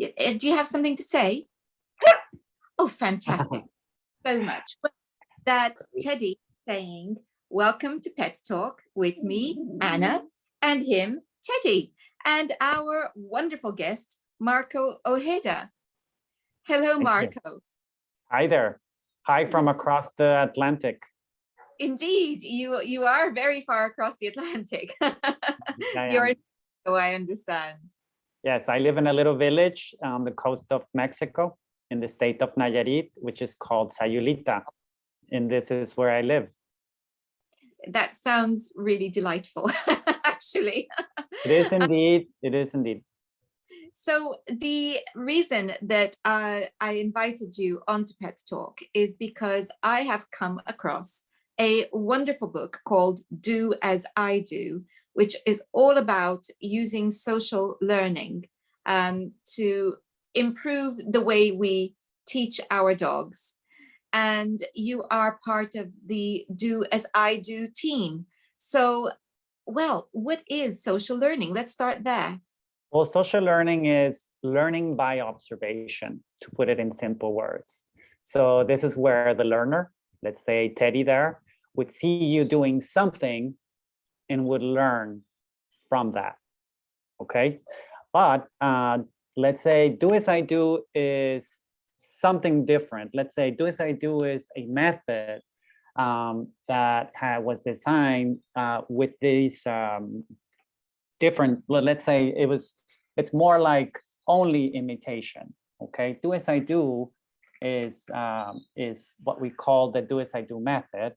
Do you have something to say? Oh, fantastic. So much. Well, that's Teddy saying, welcome to Pets Talk with me, Anna, and him, Teddy, and our wonderful guest, Marco Ojeda. Hello, Marco. Hi there. Hi from across the Atlantic. Indeed, you are very far across the Atlantic. You're in Mexico, I understand. Yes, I live in a little village on the coast of Mexico in the state of Nayarit, which is called Sayulita. And this is where I live. That sounds really delightful, actually. It is indeed. It is indeed. So the reason that I invited you onto Pet Talk is because I have come across a wonderful book called Do As I Do, which is all about using social learning to improve the way we teach our dogs. And you are part of the Do As I Do team. So, well, what is social learning? Let's start there. Well, social learning is learning by observation, to put it in simple words. So this is where the learner, let's say Teddy there, would see you doing something and would learn from that, okay? But let's say Do As I Do is something different. Let's say Do As I Do is a method that was designed with these different, let's say it's more like only imitation, okay? Do As I Do is what we call the Do As I Do method,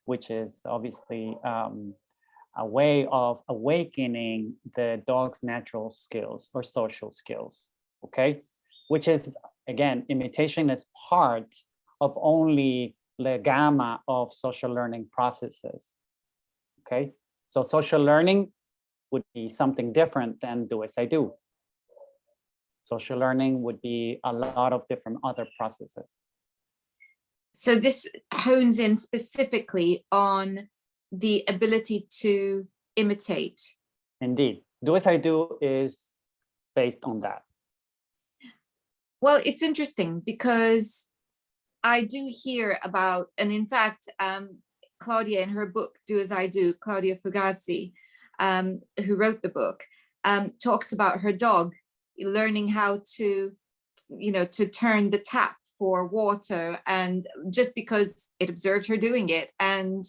which is obviously a way of awakening the dog's natural skills or social skills, okay? Which is, again, imitation is part of only the gamma of social learning processes, okay? So social learning would be something different than Do As I Do. Social learning would be a lot of different other processes. So this hones in specifically on the ability to imitate. Indeed. Do As I Do is based on that. Well, it's interesting because I do hear about, and in fact, Claudia in her book, Do As I Do, Claudia Fugazzi, who wrote the book, talks about her dog learning how to, to turn the tap for water, and just because it observed her doing it, and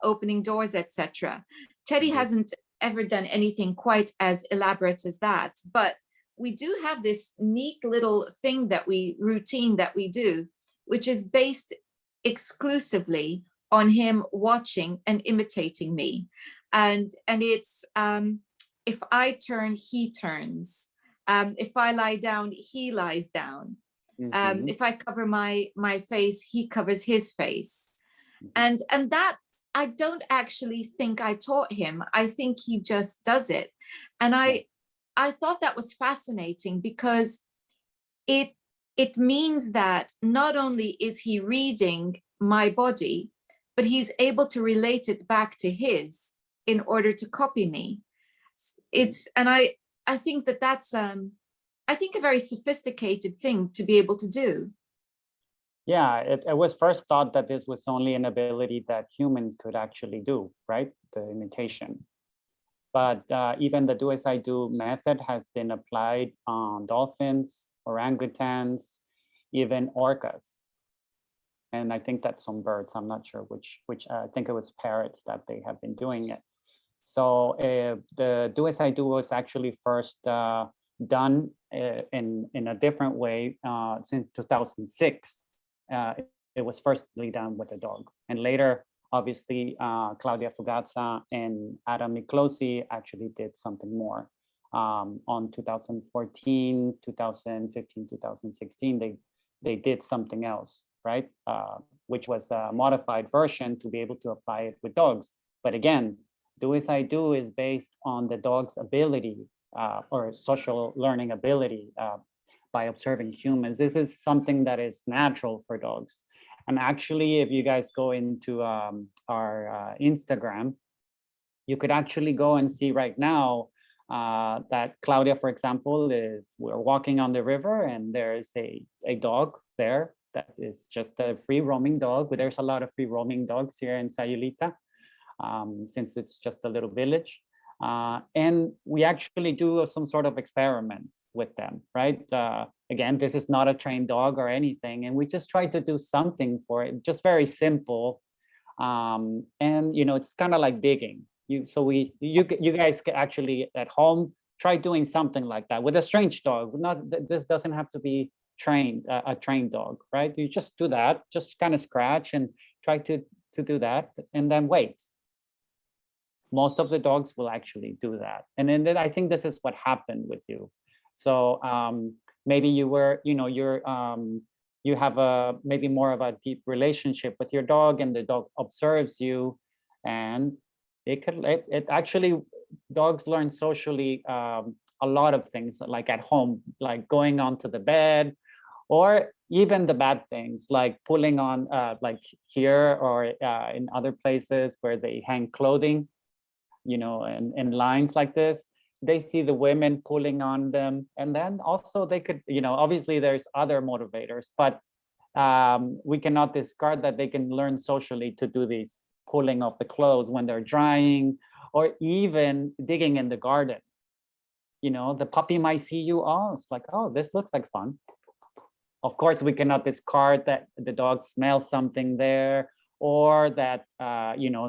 opening doors, etc. Teddy hasn't ever done anything quite as elaborate as that, but we do have this neat little routine that we do, which is based exclusively on him watching and imitating me. And it's if I turn, he turns. If I lie down, he lies down. If I cover my face, he covers his face. And that I don't actually think I taught him. I think he just does it. And I thought that was fascinating because it means that not only is he reading my body, but he's able to relate it back to his in order to copy me. I think that's I think a very sophisticated thing to be able to do. Yeah, it was first thought that this was only an ability that humans could actually do, right? The imitation. But even the Do As I Do method has been applied on dolphins, orangutans, even orcas. And I think that's some birds. I'm not sure which I think it was parrots that they have been doing it. So the Do As I Do was actually first done in a different way since 2006. It was firstly done with a dog, and later, obviously, Claudia Fugazza and Adam Miklosi actually did something more. On 2014, 2015, 2016, they did something else, right? Which was a modified version to be able to apply it with dogs. But again, Do As I Do is based on the dog's ability or social learning ability by observing humans. This is something that is natural for dogs. And actually, if you guys go into our Instagram, you could actually go and see right now that Claudia, for example, we're walking on the river and there's a dog there that is just a free roaming dog. But there's a lot of free roaming dogs here in Sayulita, since it's just a little village. And we actually do some sort of experiments with them, right? Again, this is not a trained dog or anything, and we just try to do something for it, just very simple. And it's kind of like digging. You guys can actually at home try doing something like that with a strange dog. This doesn't have to be trained, a trained dog, right? You just do that, just kind of scratch and try to do that, and then wait. Most of the dogs will actually do that. And then I think this is what happened with you. So maybe you were, you have maybe more of a deep relationship with your dog, and the dog observes you, and it actually, dogs learn socially a lot of things, like at home, like going onto the bed, or even the bad things like pulling on like here or in other places where they hang clothing, in lines like this. They see the women pulling on them, and then also they could, obviously there's other motivators, but we cannot discard that they can learn socially to do these pulling of the clothes when they're drying, or even digging in the garden. The puppy might see you, it's like, oh, this looks like fun. Of course, we cannot discard that the dog smells something there, or that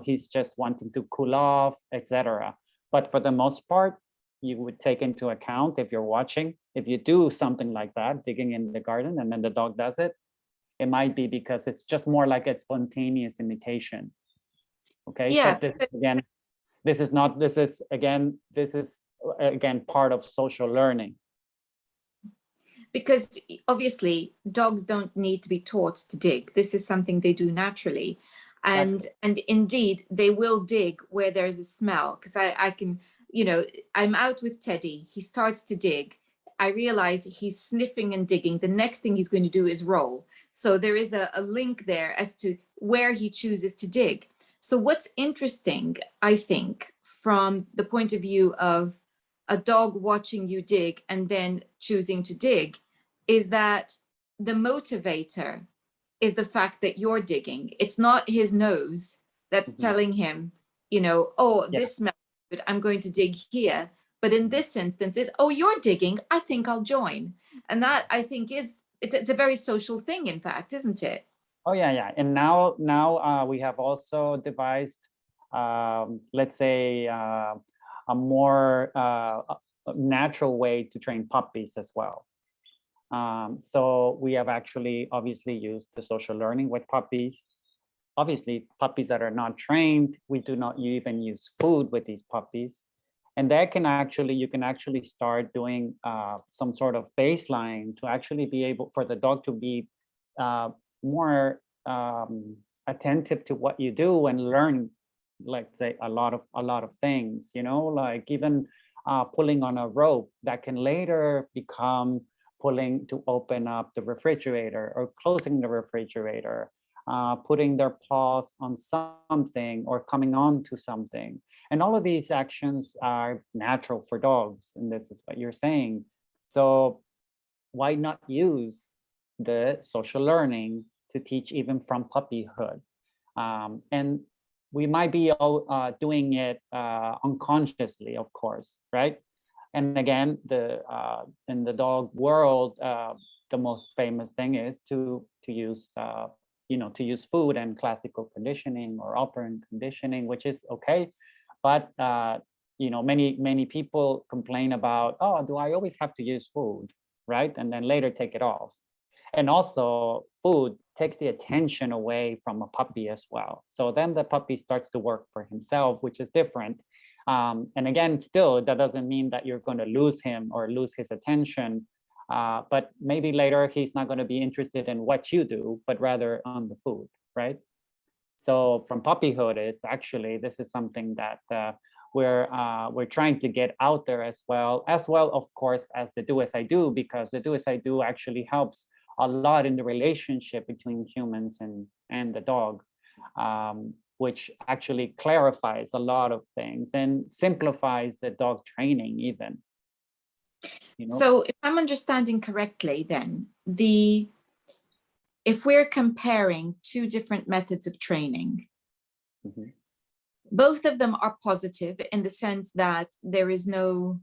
he's just wanting to cool off, etc. But for the most part, you would take into account, if you're watching, if you do something like that, digging in the garden, and then the dog does it, it might be because it's just more like a spontaneous imitation. Okay. Yeah. But this is again part of social learning. Because obviously dogs don't need to be taught to dig. This is something they do naturally. And indeed, they will dig where there's a smell. Because I can, I'm out with Teddy. He starts to dig. I realize he's sniffing and digging. The next thing he's going to do is roll. So there is a link there as to where he chooses to dig. So what's interesting, I think, from the point of view of a dog watching you dig and then choosing to dig, is that the motivator is the fact that you're digging. It's not his nose that's telling him, this smells good, I'm going to dig here. But in this instance is, oh, you're digging, I think I'll join. And that, I think, it's a very social thing, in fact, isn't it? Oh, yeah. And now we have also devised, let's say, a more natural way to train puppies as well. So we have actually obviously used the social learning with puppies. Obviously, puppies that are not trained, we do not even use food with these puppies. And that you can actually start doing some sort of baseline to actually be able for the dog to be more attentive to what you do and learn, like say a lot of things, like even pulling on a rope that can later become pulling to open up the refrigerator or closing the refrigerator, putting their paws on something or coming on to something. And all of these actions are natural for dogs, and this is what you're saying. So why not use the social learning to teach even from puppyhood? And we might be doing it unconsciously, of course, right? And again, in the dog world, the most famous thing is to use to use food and classical conditioning or operant conditioning, which is okay. But many people complain about, oh, do I always have to use food, right? And then later take it off. And also food takes the attention away from a puppy as well. So then the puppy starts to work for himself, which is different. And again, still, that doesn't mean that you're going to lose him or lose his attention. But maybe later he's not going to be interested in what you do, but rather on the food, right? So from puppyhood is actually, this is something that we're trying to get out there as well, of course, as the Do As I Do, because the Do As I Do actually helps a lot in the relationship between humans and the dog. which actually clarifies a lot of things and simplifies the dog training even. You know? So if I'm understanding correctly, then if we're comparing two different methods of training, Mhm. both of them are positive in the sense that there is no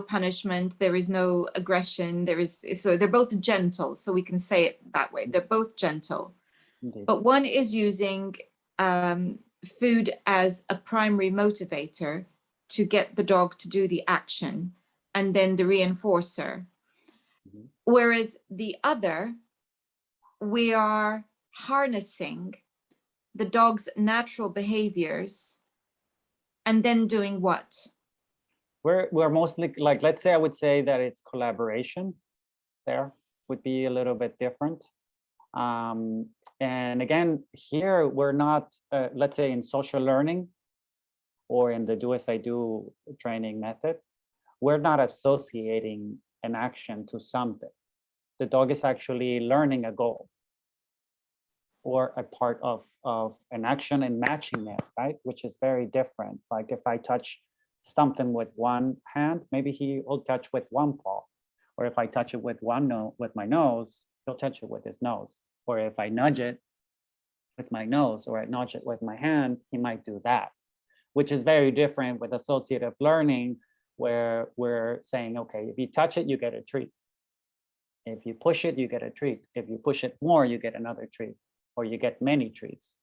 punishment, there is no aggression, so they're both gentle, so we can say it that way. They're both gentle. Indeed. But one is using food as a primary motivator to get the dog to do the action, and then the reinforcer. Mhm. Whereas the other, we are harnessing the dog's natural behaviors and then doing what? We're mostly like, let's say I would say that it's collaboration there would be a little bit different. And again, here we're not, let's say in social learning or in the do as I do training method, we're not associating an action to something. The dog is actually learning a goal or a part of an action and matching it, right? Which is very different. Like if I touch something with one hand, maybe he will touch with one paw. Or if I touch it with with my nose, he'll touch it with his nose. Or if I nudge it with my nose or I nudge it with my hand, he might do that, which is very different with associative learning, where we're saying, okay, if you touch it, you get a treat. If you push it, you get a treat. If you push it more, you get another treat, or you get many treats.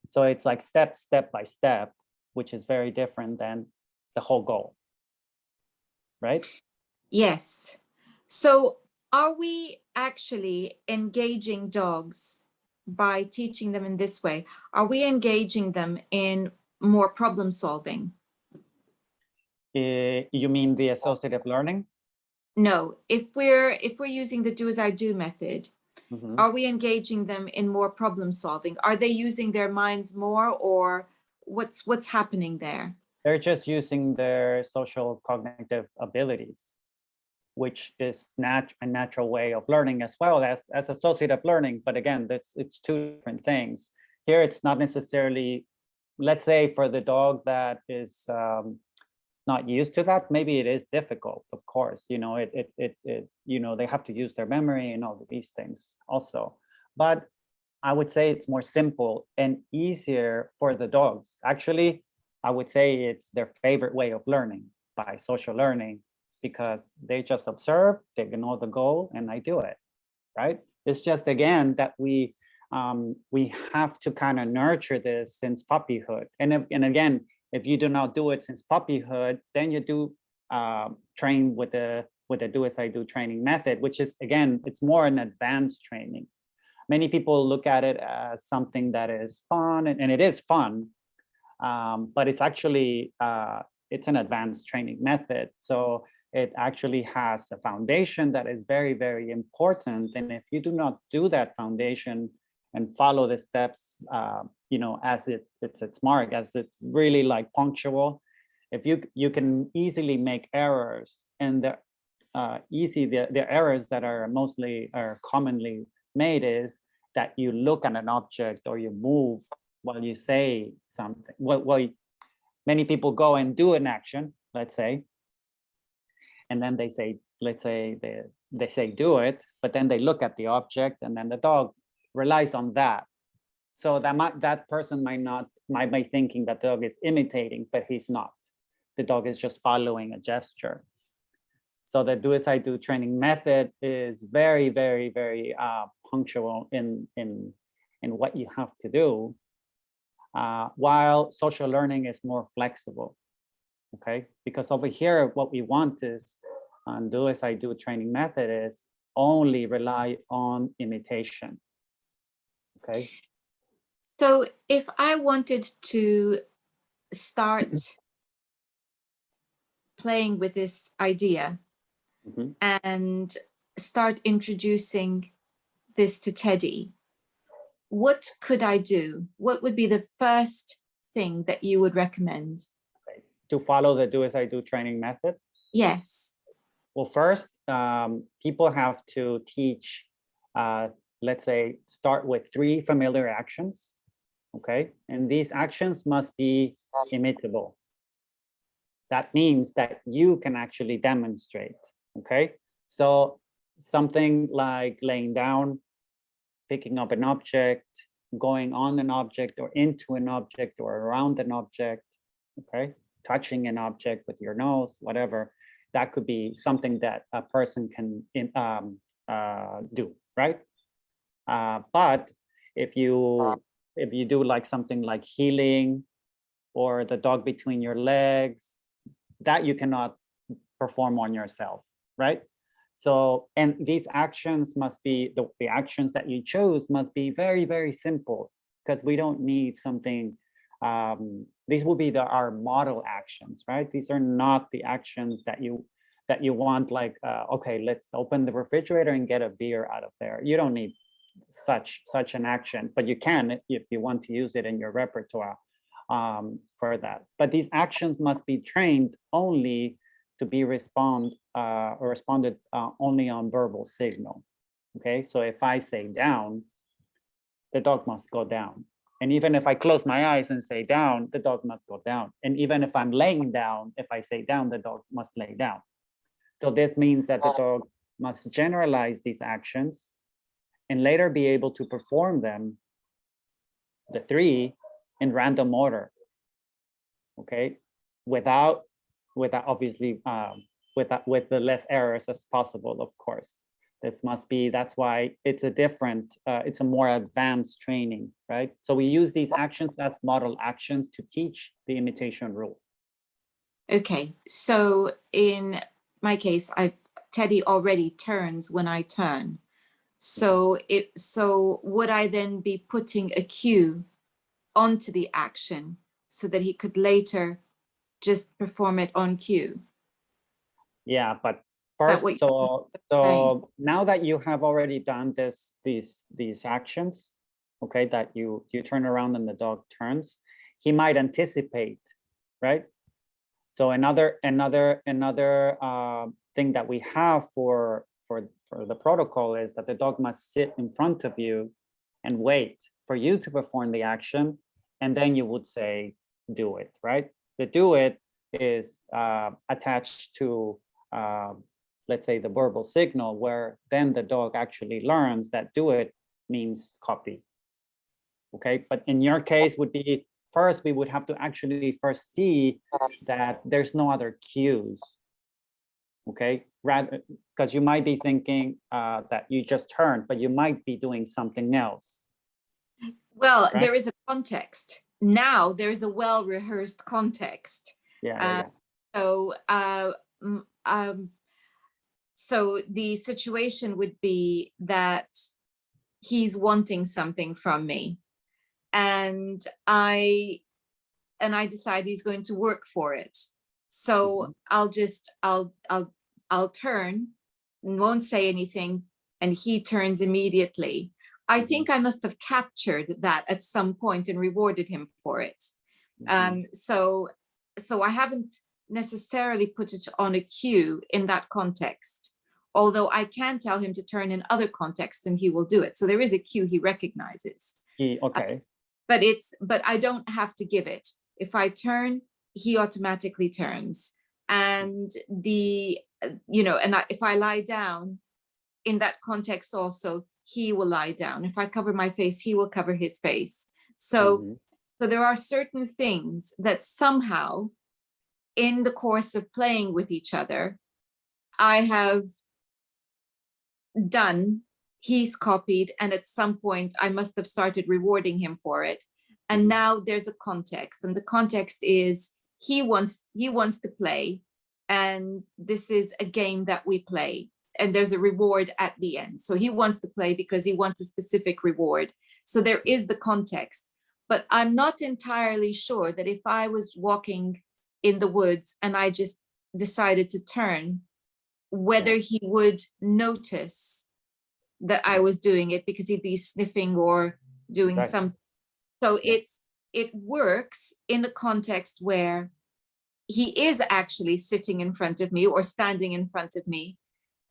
So it's like step by step, which is very different than the whole goal, right? Yes. So are we actually engaging dogs by teaching them in this way? Are we engaging them in more problem solving? You mean the associative learning? No, if we're using the do as I do method, Mhm. are we engaging them in more problem solving? Are they using their minds more, or what's happening there? They're just using their social cognitive abilities, which is a natural way of learning as well as associative learning. But again, it's two different things. Here, it's not necessarily, let's say for the dog that is not used to that, maybe it is difficult, of course, you know, they have to use their memory and all of these things also. But I would say it's more simple and easier for the dogs. Actually, I would say it's their favorite way of learning by social learning, because they just observe, they know the goal, and I do it, right? It's just, again, that we have to kind of nurture this since puppyhood. And again, if you do not do it since puppyhood, then you do train with the do as I do training method, which is, again, it's more an advanced training. Many people look at it as something that is fun, and it is fun, but it's actually, it's an advanced training method. So it actually has a foundation that is very, very important. And if you do not do that foundation and follow the steps, as it's marked, as it's really like punctual, if you can easily make errors, and the errors that are commonly made is that you look at an object or you move while you say something. Well, many people go and do an action, let's say, and then they say, let's say they say do it, but then they look at the object, and then the dog relies on that. So that person might be thinking that the dog is imitating, but he's not. The dog is just following a gesture. So the do as I do training method is very, very, very punctual in what you have to do, while social learning is more flexible. Okay, because over here, what we want is on do as I do training method is only rely on imitation. Okay. So if I wanted to start playing with this idea Mhm. and start introducing this to Teddy, what could I do? What would be the first thing that you would recommend? Okay. To follow the do as I do training method? Yes. Well, first, people have to teach, let's say, start with 3 familiar actions. okay? And these actions must be imitable. That means that you can actually demonstrate, okay? So something like laying down, picking up an object, going on an object or into an object or around an object, okay? Touching an object with your nose, whatever. That could be something that a person can do, right? But if you do like something like healing or the dog between your legs, that you cannot perform on yourself, right? So, and these actions must be, the actions that you chose must be very, very simple, because we don't need something, these will be our model actions, right? These are not the actions that you want, like, okay, let's open the refrigerator and get a beer out of there. You don't need such an action, but you can if you want to use it in your repertoire for that. But these actions must be trained only to be responded only on verbal signal. Okay, so if I say down, the dog must go down. And even if I close my eyes and say down, the dog must go down. And even if I'm laying down, if I say down, the dog must lay down. So this means that the dog must generalize these actions and later be able to perform them, the three, in random order, okay? Without obviously, with the less errors as possible, of course. This must be, that's why it's a different, it's a more advanced training, right? So we use these actions as model actions to teach the imitation rule. Okay, so in my case, Teddy already turns when I turn. So would I then be putting a cue onto the action so that he could later just perform it on cue? Yeah, but first, so now that you have already done these actions, okay, that you turn around and the dog turns, he might anticipate, right? So another thing that we have for the protocol is that the dog must sit in front of you and wait for you to perform the action, and then you would say, do it, right? The do it is attached to, let's say, the verbal signal, where then the dog actually learns that do it means copy, okay? But in your case would be, first, we would have to actually first see that there's no other cues, okay? Rather, because you might be thinking that you just turned, but you might be doing something else. Well, right? There is a context. Now there's a well-rehearsed context. Yeah. So the situation would be that he's wanting something from me, and I decide he's going to work for it. So I'll turn and won't say anything, and he turns immediately. I think I must have captured that at some point and rewarded him for it. So I haven't necessarily put it on a cue in that context, although I can tell him to turn in other contexts and he will do it. So there is a cue he recognizes. Okay. But I don't have to give it. If I turn, he automatically turns. And if I lie down in that context also, he will lie down. If I cover my face, he will cover his face. So there are certain things that somehow in the course of playing with each other, I have done, he's copied, and at some point I must have started rewarding him for it. And now there's a context, and the context is he wants to play, and this is a game that we play, and there's a reward at the end. So he wants to play because he wants a specific reward. So there is the context, but I'm not entirely sure that if I was walking in the woods and I just decided to turn, whether he would notice that I was doing it, because he'd be sniffing or doing something. So it works in the context where he is actually sitting in front of me or standing in front of me,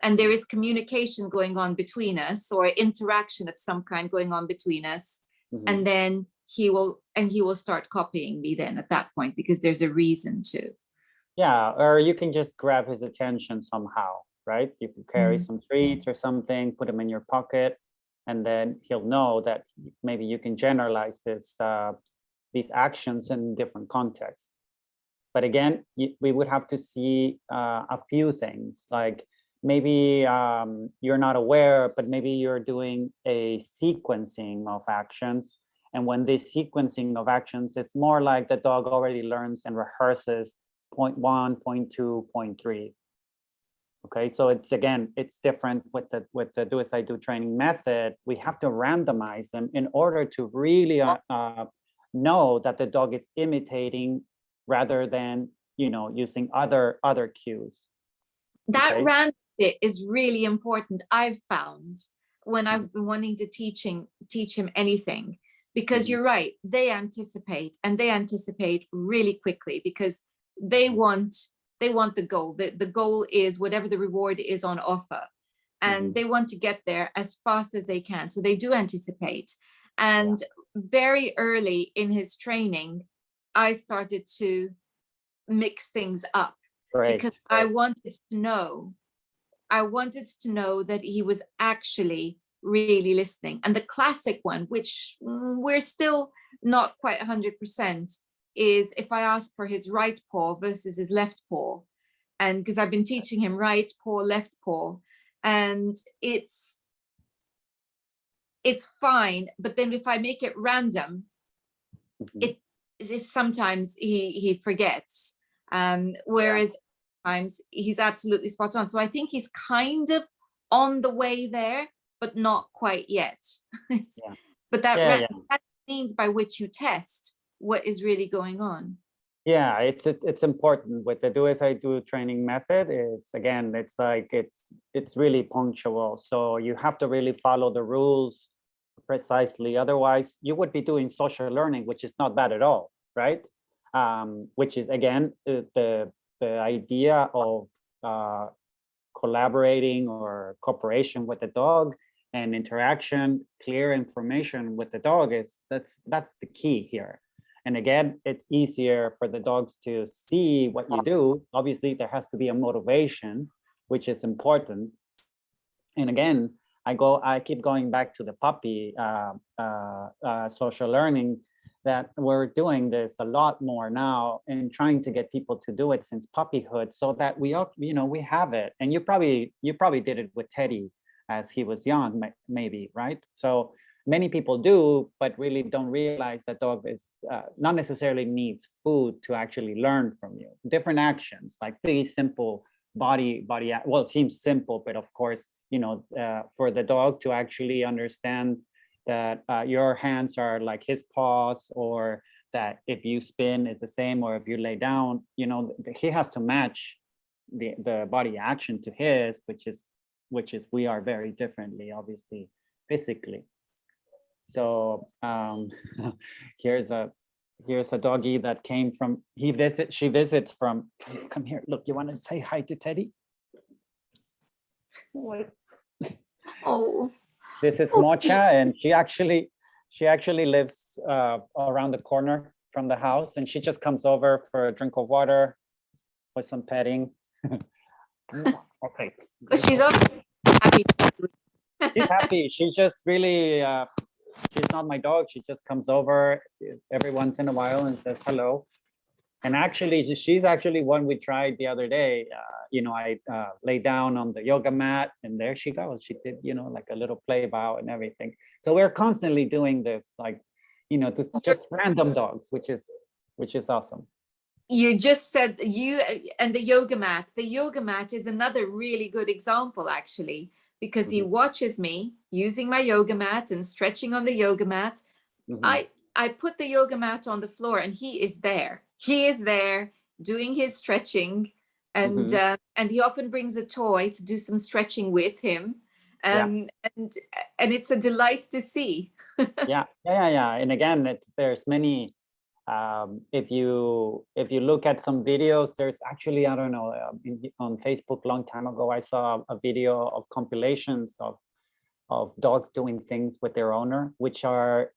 and there is communication going on between us, or interaction of some kind going on between us. And then he will start copying me then at that point, because there's a reason to. Yeah, or you can just grab his attention somehow, right? You can carry Mhm. some treats or something, put them in your pocket, and then he'll know that maybe you can generalize these actions in different contexts. But again, we would have to see a few things, like maybe you're not aware, but maybe you're doing a sequencing of actions. And when this sequencing of actions, it's more like the dog already learns and rehearses point 1, point 2, point 3. Okay, so it's again, it's different with the do as I do training method. We have to randomize them in order to really know that the dog is imitating rather than, you know, using other cues. That Okay? random bit is really important, I've found, when I've been wanting to teach him anything, because you're right, they anticipate, and they anticipate really quickly, because they want the goal. The goal is whatever the reward is on offer, and they want to get there as fast as they can. So they do anticipate. And very early in his training, I started to mix things up, because I wanted to know that he was actually really listening. And the classic one, which we're still not quite 100%, is if I ask for his right paw versus his left paw. And because I've been teaching him right paw, left paw, and it's fine. But then if I make it random, it is sometimes he forgets. Whereas times he's absolutely spot on. So I think he's kind of on the way there, but not quite yet. But that means by which you test what is really going on. Yeah, it's important with the do as I do training method. It's again, it's like it's really punctual. So you have to really follow the rules precisely. Otherwise, you would be doing social learning, which is not bad at all, right? Which is again the idea of collaborating or cooperation with the dog and interaction, clear information with the dog is that's the key here. And again, it's easier for the dogs to see what you do. Obviously, there has to be a motivation, which is important. And again, I keep going back to the puppy social learning, that we're doing this a lot more now and trying to get people to do it since puppyhood, so that we all, you know, we have it. And you probably did it with Teddy as he was young, maybe, right? So many people do, but really don't realize that dog is not necessarily needs food to actually learn from you. Different actions, like pretty simple body, well, it seems simple, but of course, you know, for the dog to actually understand that your hands are like his paws, or that if you spin is the same, or if you lay down, you know, he has to match the body action to his, which is we are very differently, obviously, physically. So here's a doggy that came from, she visits from, come here, look, you want to say hi to Teddy? Oh, this is Mocha, and she actually lives around the corner from the house, and she just comes over for a drink of water with some petting. Okay. She's happy. She's happy. She just really she's not my dog. She just comes over every once in a while and says hello. And actually, she's actually one we tried the other day. You know, I lay down on the yoga mat, and there she goes. She did, you know, like a little play bow and everything. So we're constantly doing this, like, you know, just random dogs, which is awesome. You just said you and the yoga mat. The yoga mat is another really good example, actually, because he watches me using my yoga mat and stretching on the yoga mat. I put the yoga mat on the floor, and he is there. He is there doing his stretching, and he often brings a toy to do some stretching with him, and it's a delight to see. yeah. And again, there's many. If you look at some videos, there's actually, I don't know, on Facebook a long time ago, I saw a video of compilations of dogs doing things with their owner, which are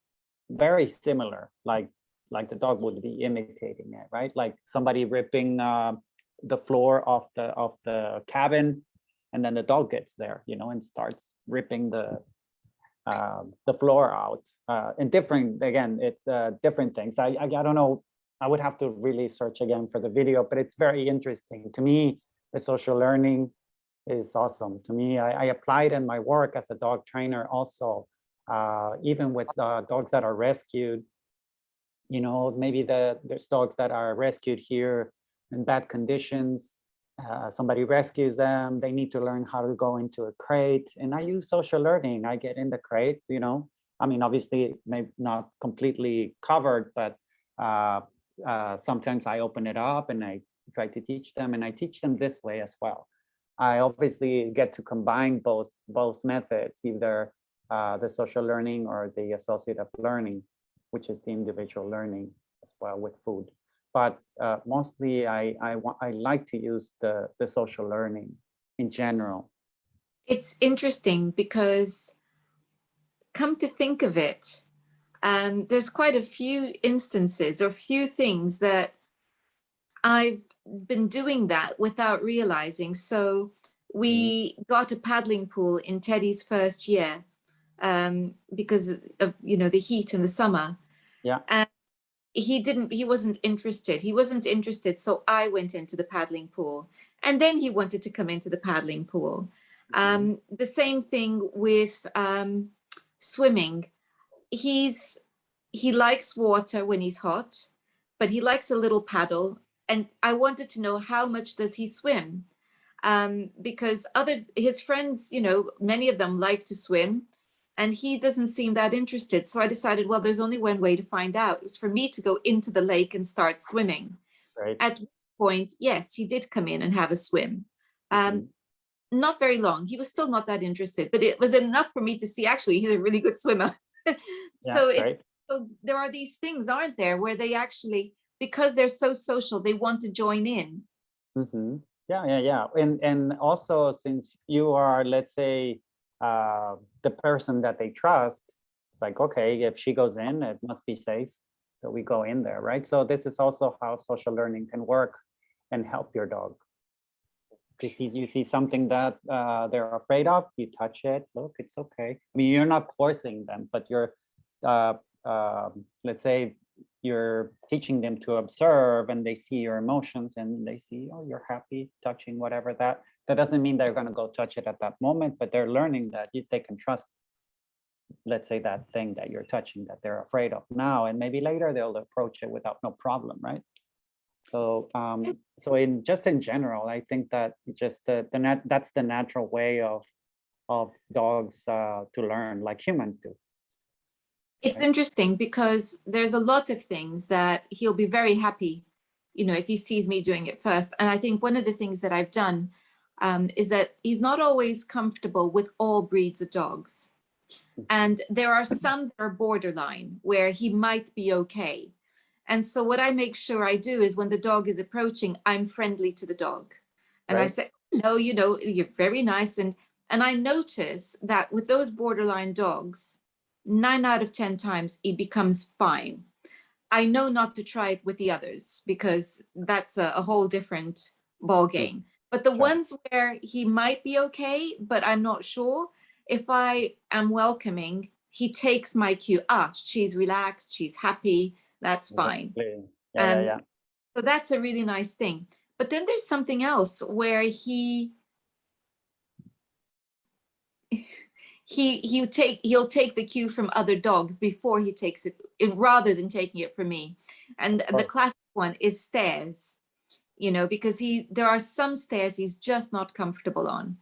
very similar, like the dog would be imitating it, right? Like somebody ripping the floor of the cabin, and then the dog gets there, you know, and starts ripping the floor out. And different, again, it's different things. I don't know. I would have to really search again for the video, but it's very interesting to me. The social learning is awesome to me. I apply it in my work as a dog trainer also, even with dogs that are rescued. You know, maybe there's dogs that are rescued here in bad conditions. Somebody rescues them, they need to learn how to go into a crate. And I use social learning. I get in the crate, you know. I mean, obviously, maybe not completely covered, but sometimes I open it up and I try to teach them, and I teach them this way as well. I obviously get to combine both methods, either the social learning or the associative learning, which is the individual learning as well with food. But mostly I like to use the social learning in general. It's interesting because, come to think of it, there's quite a few instances or few things that I've been doing that without realizing. So we got a paddling pool in Teddy's first year because of, you know, the heat in the summer. Yeah. And he wasn't interested. So I went into the paddling pool, and then he wanted to come into the paddling pool. The same thing with swimming. He likes water when he's hot, but he likes a little paddle. And I wanted to know, how much does he swim? Because his friends, you know, many of them like to swim, and he doesn't seem that interested. So I decided, well, there's only one way to find out. It was for me to go into the lake and start swimming. Right. At one point, yes, he did come in and have a swim. Not very long. He was still not that interested, but it was enough for me to see, actually, he's a really good swimmer. So there are these things, aren't there, where they actually, because they're so social, they want to join in. Yeah. And also, since you are, let's say, the person that they trust, it's like, okay, if she goes in, it must be safe. So we go in there, right? So this is also how social learning can work and help your dog. You see something that they're afraid of, you touch it, look, it's okay. I mean, you're not forcing them, but you're, let's say, you're teaching them to observe, and they see your emotions, and they see, oh, you're happy touching whatever that doesn't mean they're going to go touch it at that moment, but they're learning that they can trust, let's say, that thing that you're touching that they're afraid of now, and maybe later they'll approach it without no problem, right? So so in general, I think that just that's the natural way of dogs to learn, like humans do. It's interesting because there's a lot of things that he'll be very happy, you know, if he sees me doing it first. And I think one of the things that I've done is that he's not always comfortable with all breeds of dogs. And there are some that are borderline where he might be okay. And so what I make sure I do is, when the dog is approaching, I'm friendly to the dog. And I say, no, you know, you're very nice. And I notice that with those borderline dogs, 9 out of 10 times he becomes fine. I know not to try it with the others, because that's a whole different ball game. But the ones where he might be okay, but I'm not sure, if I am welcoming, he takes my cue. Ah, she's relaxed, she's happy, that's fine. So that's a really nice thing. But then there's something else where he'll take the cue from other dogs before he takes it, rather than taking it from me. And the classic one is stairs, you know, because there are some stairs he's just not comfortable on.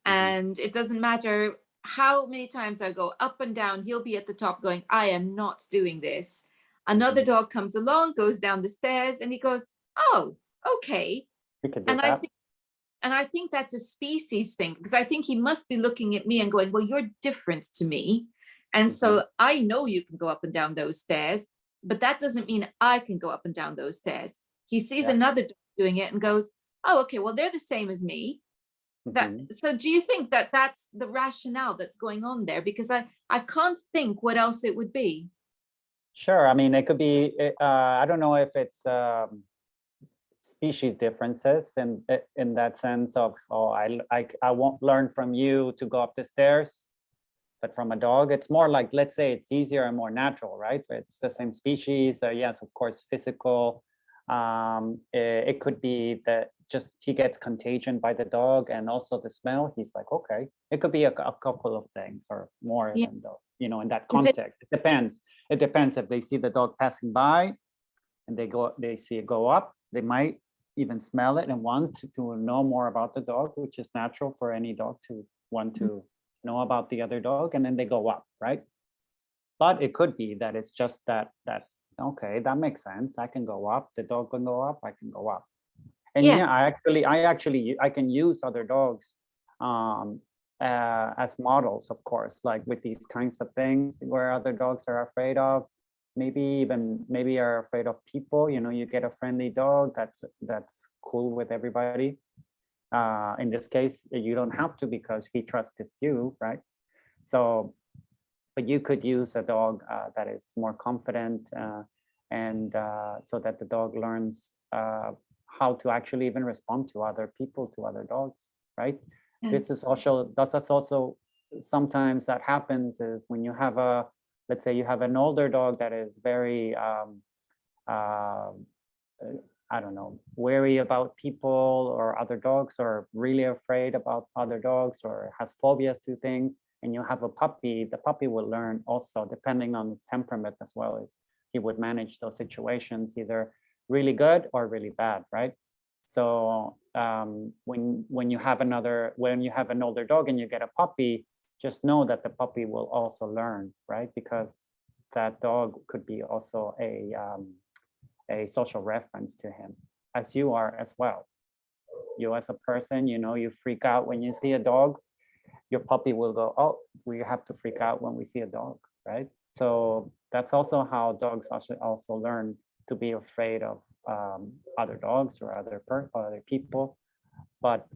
And it doesn't matter how many times I go up and down, he'll be at the top going, I am not doing this. Another dog comes along, goes down the stairs, and he goes, oh, okay. And I think that's a species thing, because I think he must be looking at me and going, well, you're different to me. And so I know you can go up and down those stairs, but that doesn't mean I can go up and down those stairs. He sees another dog doing it and goes, oh, okay, well, they're the same as me. So do you think that that's the rationale that's going on there? Because I can't think what else it would be. Sure. I mean, it could be, I don't know if it's species differences in that sense of, oh, I won't learn from you to go up the stairs, but from a dog, it's more like, let's say it's easier and more natural, right? It's the same species. Yes, of course, physical. It could be that just he gets contagion by the dog and also the smell. He's like, okay, it could be a couple of things or more Yeah. than the, you know, in that Is it, context. It depends. It depends if they see the dog passing by and they see it go up, they might even smell it and want to know more about the dog, which is natural for any dog to want to know about the other dog, and then they go up, right? But it could be that it's just that okay, that makes sense. I can go up, the dog can go up, I can go up. And yeah, yeah, I can use other dogs as models, of course, like with these kinds of things where other dogs are afraid of, maybe are afraid of people. You know, you get a friendly dog that's cool with everybody. In this case, you don't have to because he trusts you, right? So, but you could use a dog that is more confident and so that the dog learns how to actually even respond to other people, to other dogs, right? yeah. This is also, that's also sometimes that happens is when you have a, let's say you have an older dog that is very, I don't know, wary about people or other dogs, or really afraid about other dogs, or has phobias to things, and you have a puppy, the puppy will learn also, depending on its temperament as well, as he would manage those situations either really good or really bad, right? So when you have an older dog and you get a puppy, just know that the puppy will also learn, right? Because that dog could be also a social reference to him, as you are as well. You as a person, you know, you freak out when you see a dog, your puppy will go, oh, we have to freak out when we see a dog, right? So that's also how dogs also learn to be afraid of other dogs or other people. But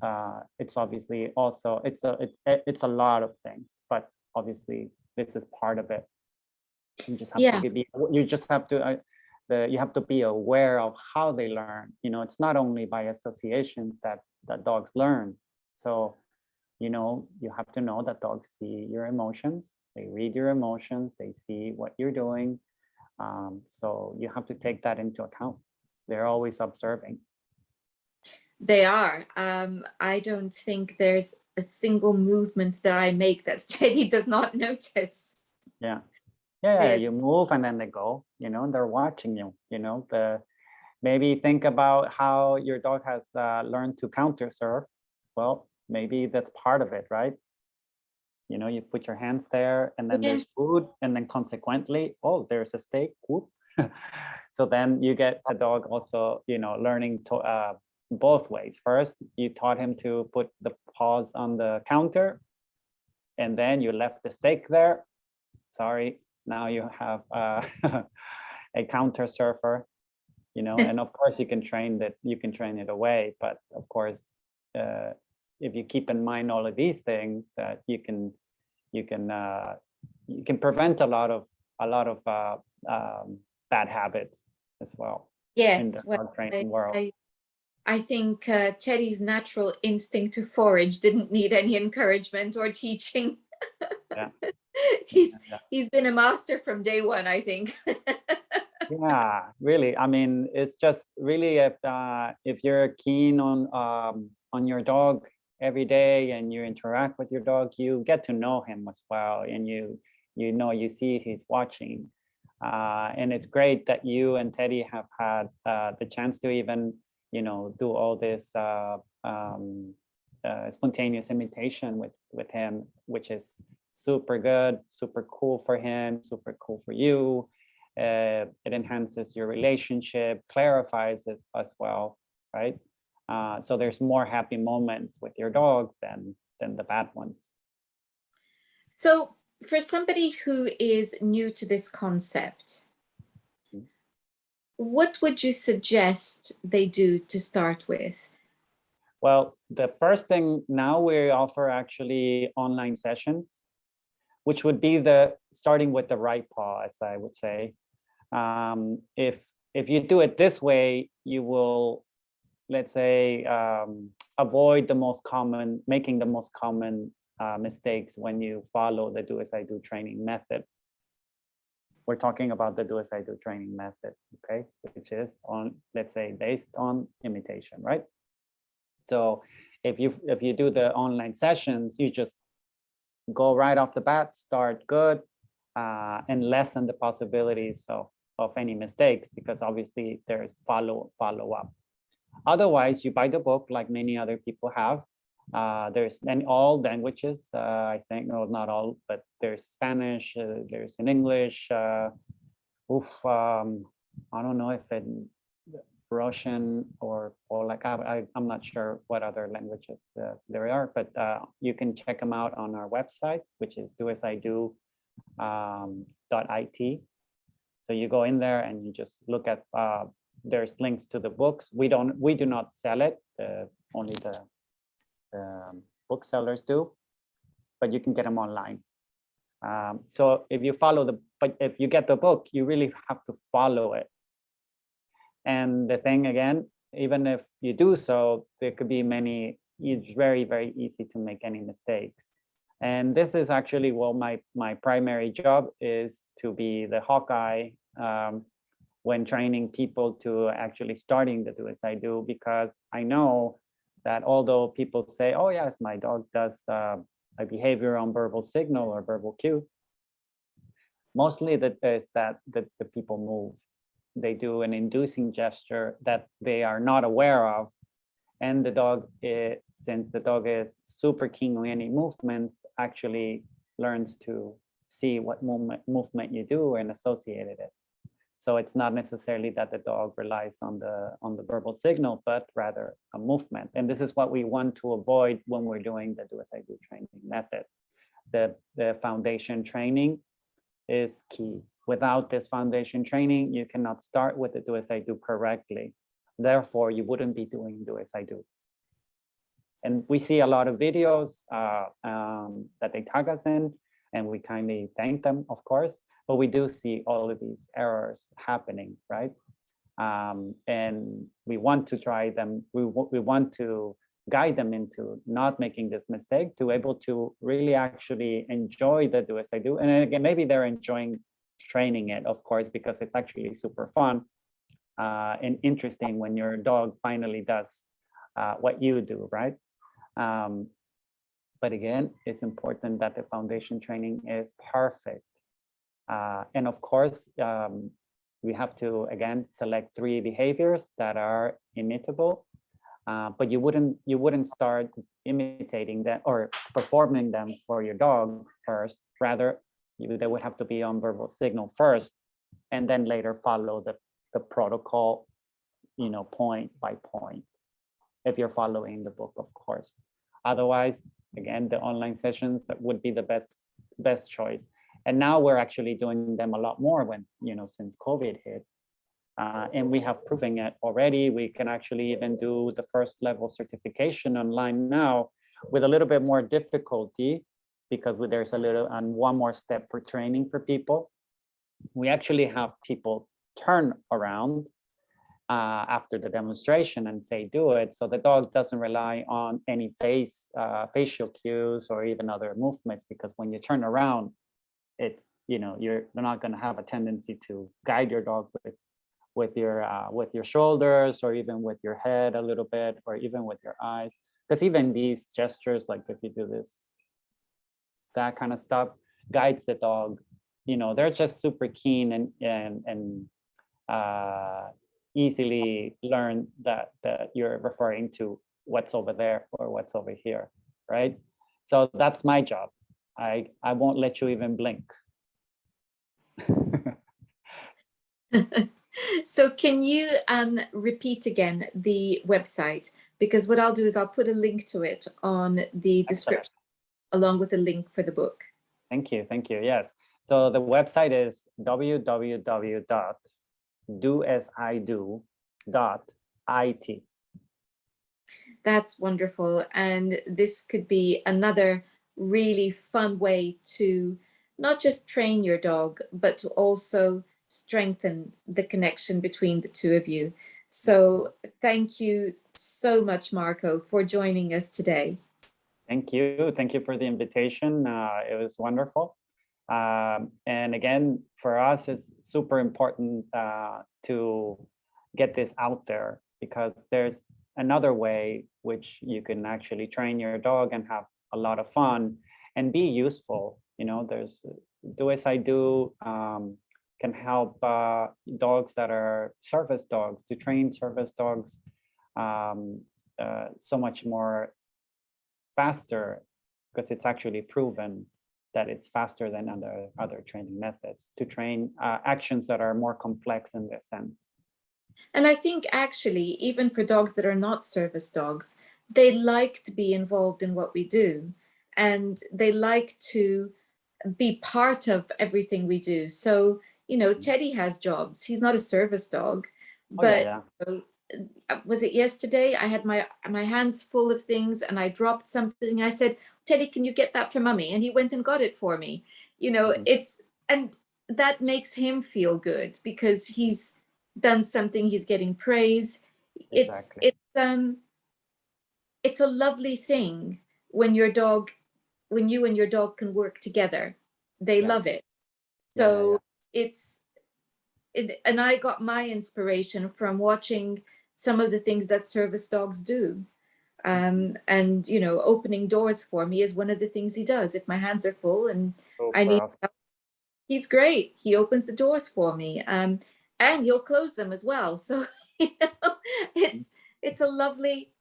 it's obviously also, it's a lot of things, but obviously this is part of it. You just have Yeah. to be, you just have to, you have to be aware of how they learn. You know, it's not only by associations that dogs learn. So, you know, you have to know that dogs see your emotions, they read your emotions, they see what you're doing. So you have to take that into account. They're always observing. They are. I don't think there's a single movement that I make that Teddy does not notice. Yeah. Yeah, They're- you move and then they go, you know, they're watching you, you know, maybe think about how your dog has learned to counter serve. Well, maybe that's part of it, right? You know, you put your hands there and then there's Yes. food, and then consequently, oh, there's a steak. Whoop. So then you get the dog also, you know, learning to both ways. First, you taught him to put the paws on the counter, and then you left the steak there. Sorry, now you have a counter surfer, you know, and of course you can train it away, but of course if you keep in mind all of these things, that you can prevent a lot of bad habits as well in the Yes. Well, dog training world. I think Teddy's natural instinct to forage didn't need any encouragement or teaching. Yeah. he's Yeah. he's been a master from day one, I think. Yeah, really. I mean, it's just really if you're keen on your dog every day and you interact with your dog, you get to know him as well, and you know, you see he's watching, and it's great that you and Teddy have had the chance to even, you know, do all this spontaneous imitation with him, which is super good, super cool for him, super cool for you. It enhances your relationship, clarifies it as well, right? So there's more happy moments with your dog than the bad ones. So for somebody who is new to this concept, what would you suggest they do to start with? Well, the first thing, now we offer actually online sessions, which would be starting with the right paw, as I would say. If you do it this way, you will, let's say, avoid making the most common mistakes when you follow the do as I do training method. We're talking about the do as I do training method, okay, which is on, let's say, based on imitation, right? So if you do the online sessions, you just go right off the bat, start good, and lessen the possibilities of any mistakes, because obviously there's follow up. Otherwise, you buy the book like many other people have. There's in all languages, I think, no, not all, but there's Spanish, there's in English. I don't know if in Russian or like I'm not sure what other languages there are, but you can check them out on our website, which is doasido.it. So you go in there and you just look at. There's links to the books. We do not sell it. Only the booksellers do, but you can get them online. So if you if you get the book, you really have to follow it. And the thing again, even if you do so, there could be it's very, very easy to make any mistakes. And this is actually, well, my primary job is to be the Hawkeye when training people to actually starting the do as I do, because I know that although people say, oh yes, my dog does a behavior on verbal signal or verbal cue, mostly that is that the people move. They do an inducing gesture that they are not aware of. And the dog, since the dog is super keen on any movements, actually learns to see what movement you do and associated it. So it's not necessarily that the dog relies on the verbal signal, but rather a movement. And this is what we want to avoid when we're doing the do as I do training method. The foundation training is key. Without this foundation training, you cannot start with the do as I do correctly. Therefore, you wouldn't be doing do as I do. And we see a lot of videos that they tag us in, and we kindly thank them, of course, but we do see all of these errors happening, right? And we want to try them, we want to guide them into not making this mistake, to able to really actually enjoy the do as I do. And again, maybe they're enjoying training it, of course, because it's actually super fun and interesting when your dog finally does what you do, right? But again, it's important that the foundation training is perfect. And of course, we have to, again, select 3 behaviors that are imitable, but you wouldn't start imitating them or performing them for your dog first. Rather, they would have to be on verbal signal first, and then later follow the protocol, point by point, if you're following the book, of course. Otherwise, again, the online sessions would be the best choice. And now we're actually doing them a lot more when, since COVID hit. And we have proven it already. We can actually even do the first level certification online now with a little bit more difficulty, because there's one more step for training for people. We actually have people turn around after the demonstration and say, do it. So the dog doesn't rely on any facial cues or even other movements, because when you turn around, it's, you're not going to have a tendency to guide your dog with your shoulders, or even with your head a little bit, or even with your eyes. Because even these gestures, like if you do this, that kind of stuff, guides the dog. They're just super keen and easily learn that you're referring to what's over there or what's over here, right? So that's my job. I won't let you even blink. So can you repeat again the website? Because what I'll do is I'll put a link to it on the description, along with a link for the book. Thank you. Yes. So the website is www.doasido.it. That's wonderful. And this could be another really fun way to not just train your dog, but to also strengthen the connection between the two of you. So thank you so much, Marco, for joining us today. Thank you. Thank you for the invitation. It was wonderful. And again, for us, it's super important to get this out there, because there's another way which you can actually train your dog and have a lot of fun and be useful. You know, there's Do As I Do can help dogs that are service dogs, to train service dogs so much more faster, because it's actually proven that it's faster than other training methods to train actions that are more complex in this sense. And I think actually, even for dogs that are not service dogs, they like to be involved in what we do, and they like to be part of everything we do. So, you know, Teddy has jobs. He's not a service dog, but was it yesterday? I had my hands full of things and I dropped something. I said, Teddy, can you get that for mommy? And he went and got it for me. You know, and that makes him feel good because he's done something, he's getting praise. Exactly. It's a lovely thing when you and your dog can work together. They love it. So and I got my inspiration from watching some of the things that service dogs do. And, you know, opening doors for me is one of the things he does. If my hands are full and I need help, he's great. He opens the doors for me, and he'll close them as well. So, you know, it's a lovely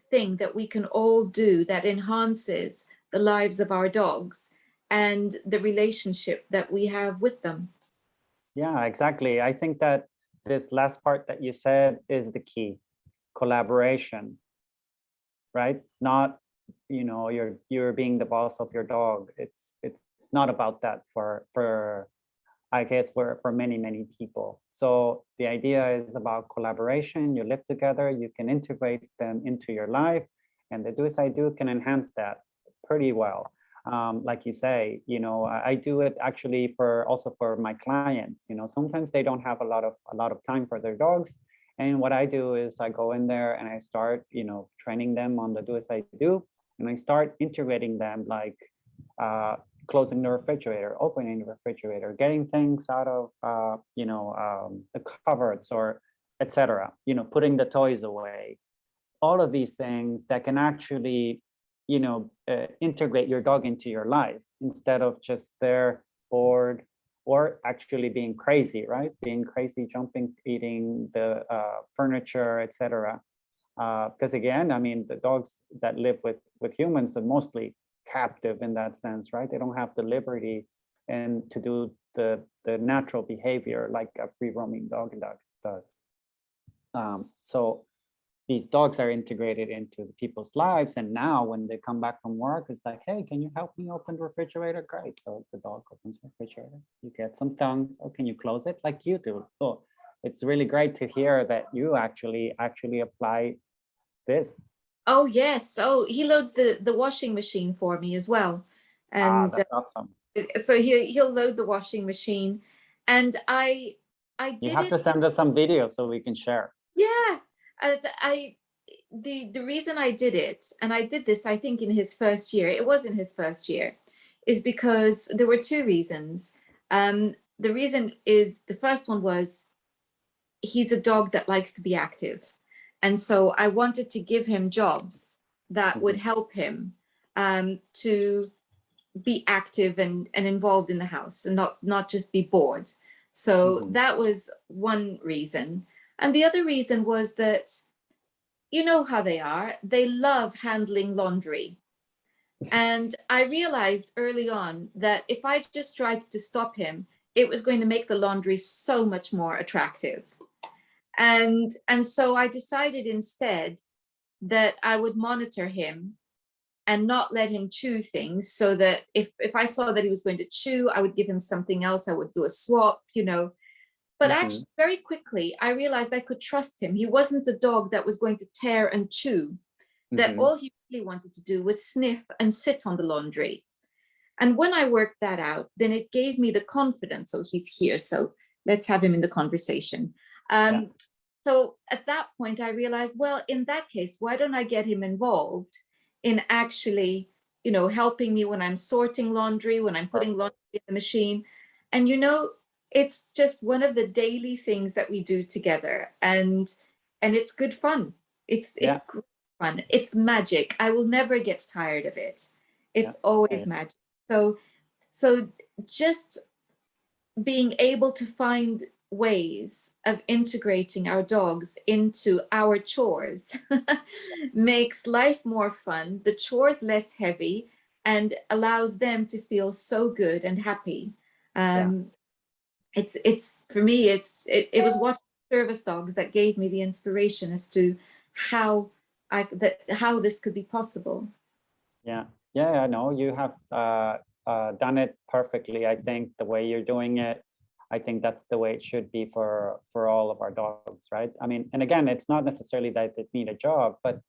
thing that we can all do that enhances the lives of our dogs and the relationship that we have with them. Yeah, exactly. I think that this last part that you said is the key. Collaboration, right? Not, you know, you're being the boss of your dog. It's not about that for I guess for many people. So the idea is about collaboration. You live together, you can integrate them into your life, and the Do As I Do can enhance that pretty well. Like you say, you know, I do it actually also for my clients. You know, sometimes they don't have a lot of time for their dogs, and what I do is I go in there and I start, you know, training them on the Do As I Do, and I start integrating them, like closing the refrigerator, opening the refrigerator, getting things out of the cupboards, or etc. You know, putting the toys away. All of these things that can actually, you know, integrate your dog into your life, instead of just they're bored or actually being crazy, right? Being crazy, jumping, eating the furniture, etc. Because again, I mean, the dogs that live with humans are mostly captive in that sense, right? They don't have the liberty and to do the natural behavior like a free roaming dog does. So these dogs are integrated into people's lives, and now when they come back from work, it's like, hey, can you help me open the refrigerator? Great. So the dog opens the refrigerator. You get some tongues. Oh, can you close it like you do? So it's really great to hear that you actually apply this. Oh yes. Oh, he loads the washing machine for me as well, and that's awesome. So he'll load the washing machine, and I did. You have to send us some videos so we can share. Yeah, the reason I did it, and I did this, I think, in his first year. It was in his first year, is because there were two reasons. The reason is, the first one was, he's a dog that likes to be active. And so I wanted to give him jobs that would help him to be active and involved in the house, and not just be bored. So that was one reason. And the other reason was that, you know how they are. They love handling laundry. And I realized early on that if I just tried to stop him, it was going to make the laundry so much more attractive. And so I decided instead that I would monitor him and not let him chew things, so that if I saw that he was going to chew, I would give him something else. I would do a swap, you know. But actually, very quickly, I realized I could trust him. He wasn't a dog that was going to tear and chew, that all he really wanted to do was sniff and sit on the laundry. And when I worked that out, then it gave me the confidence. So he's here, so let's have him in the conversation. So at that point, I realized, well, in that case, why don't I get him involved in actually, helping me when I'm sorting laundry, when I'm putting laundry in the machine. And, it's just one of the daily things that we do together. And it's good fun. It's great fun. It's magic. I will never get tired of it. It's always magic. So just being able to find ways of integrating our dogs into our chores makes life more fun, the chores less heavy, and allows them to feel so good and happy. It's for me, it was watching service dogs that gave me the inspiration as to how this could be possible. I know you have done it perfectly. I think the way you're doing it, I think that's the way it should be for all of our dogs, right? I mean, and again, it's not necessarily that they need a job, but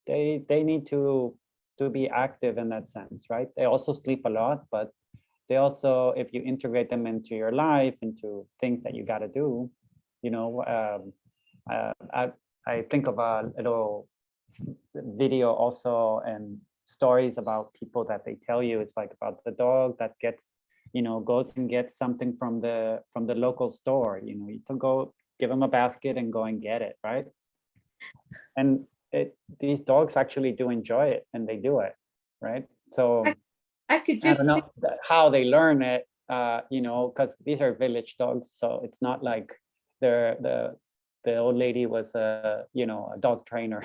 they need to be active in that sense, right? They also sleep a lot, but they also, if you integrate them into your life, into things that you got to do, I think of a little video also, and stories about people that they tell you. It's like about the dog that gets, goes and gets something from the local store. You can go give them a basket and go and get it, right? And these dogs actually do enjoy it, and they do it, right? So I could just I don't know how they learn it, because these are village dogs, so it's not like the old lady was a dog trainer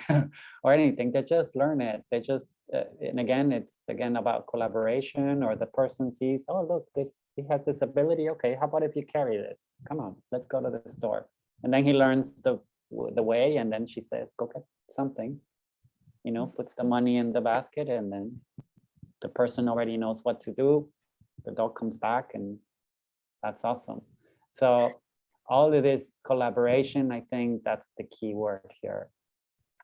or anything. They just learn it. They just and again, it's about collaboration, or the person sees, oh look, he has this ability. Okay, how about if you carry this? Come on, let's go to the store. And then he learns the way, and then she says, go get something, puts the money in the basket, and then the person already knows what to do. The dog comes back, and that's awesome. So all of this collaboration, I think that's the key word here.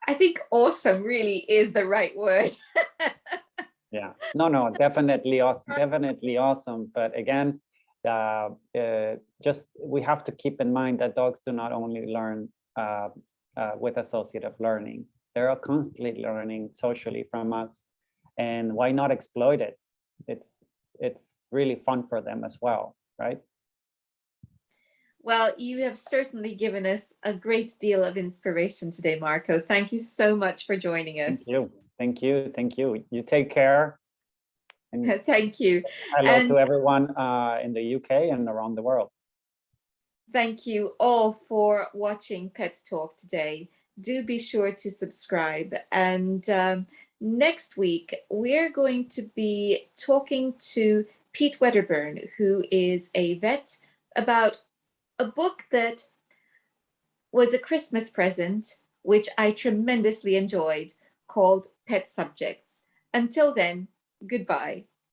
I think awesome really is the right word. Yeah, no, definitely awesome. But again, just we have to keep in mind that dogs do not only learn with associative learning. They're constantly learning socially from us, and why not exploit it? It's really fun for them as well, right? Well, you have certainly given us a great deal of inspiration today, Marco. Thank you so much for joining us. Thank you. You take care. And thank you. Hello to everyone in the UK and around the world. Thank you all for watching Pets Talk today. Do be sure to subscribe. And next week, we're going to be talking to Pete Wedderburn, who is a vet, about a book that was a Christmas present, which I tremendously enjoyed, called Pet Subjects. Until then, goodbye.